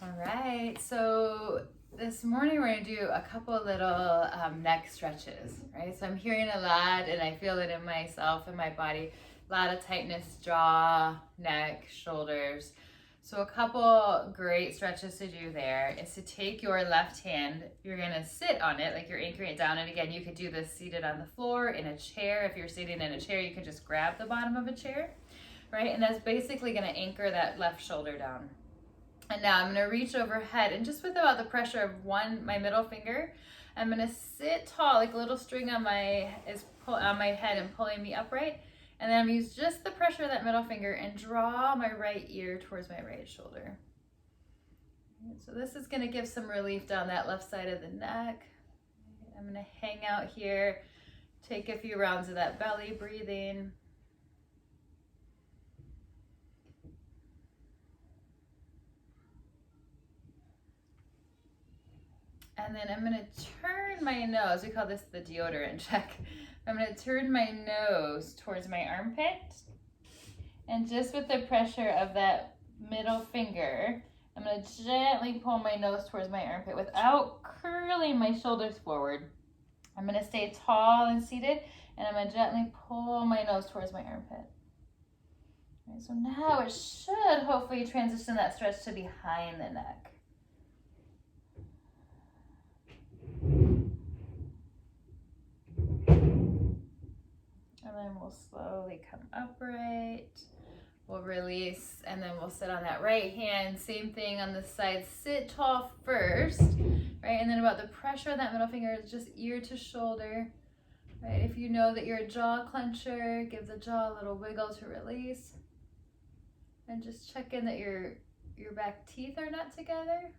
All right, so this morning we're gonna do a couple little neck stretches, right? So I'm hearing a lot and I feel it in myself and my body, a lot of tightness, jaw, neck, shoulders. So a couple great stretches to do there is to take your left hand, you're gonna sit on it, like you're anchoring it down. And again, you could do this seated on the floor, in a chair. If you're sitting in a chair, you can just grab the bottom of a chair, right? And that's basically gonna anchor that left shoulder down. And now I'm gonna reach overhead and just with about the pressure of my middle finger, I'm gonna sit tall, like a little string on my head and pulling me upright. And then I'm gonna use just the pressure of that middle finger and draw my right ear towards my right shoulder. So this is gonna give some relief down that left side of the neck. I'm gonna hang out here, take a few rounds of that belly breathing. And then I'm gonna turn my nose, we call this the deodorant check. I'm gonna turn my nose towards my armpit. And just with the pressure of that middle finger, I'm gonna gently pull my nose towards my armpit without curling my shoulders forward. I'm gonna stay tall and seated, and I'm gonna gently pull my nose towards my armpit. Right, so now it should hopefully transition that stretch to behind the neck. And then we'll slowly come upright. We'll release, and then we'll sit on that right hand. Same thing on the side. Sit tall first, right? And then about the pressure of that middle finger is just ear to shoulder, right? If you know that you're a jaw clencher, give the jaw a little wiggle to release. And just check in that your back teeth are not together.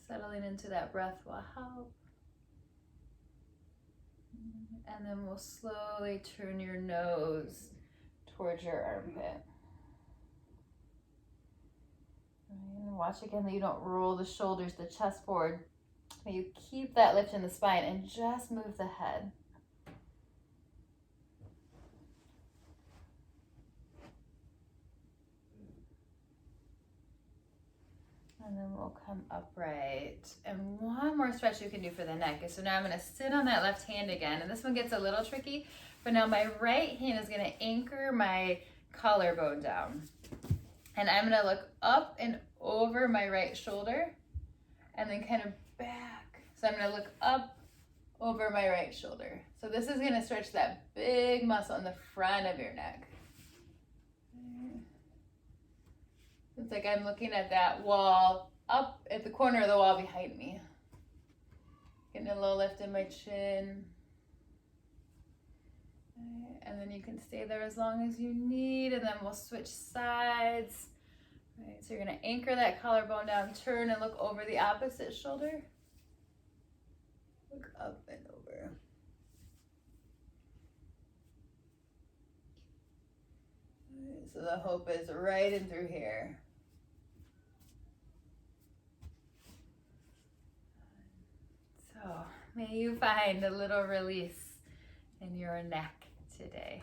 Settling into that breath will help. And then we'll slowly turn your nose towards your armpit. And watch again that you don't roll the shoulders, the chest forward. That you keep that lift in the spine and just move the head. And then we'll come upright. And one more stretch you can do for the neck. So now I'm gonna sit on that left hand again. And this one gets a little tricky, but now my right hand is gonna anchor my collarbone down. And I'm gonna look up and over my right shoulder and then kind of back. So I'm gonna look up over my right shoulder. So this is gonna stretch that big muscle in the front of your neck. It's like I'm looking at that wall up at the corner of the wall behind me. Getting a little lift in my chin. And then you can stay there as long as you need, and then we'll switch sides. Right, so you're gonna anchor that collarbone down, turn and look over the opposite shoulder. Look up and over. Right, so the hope is right in through here. So may you find a little release in your neck today.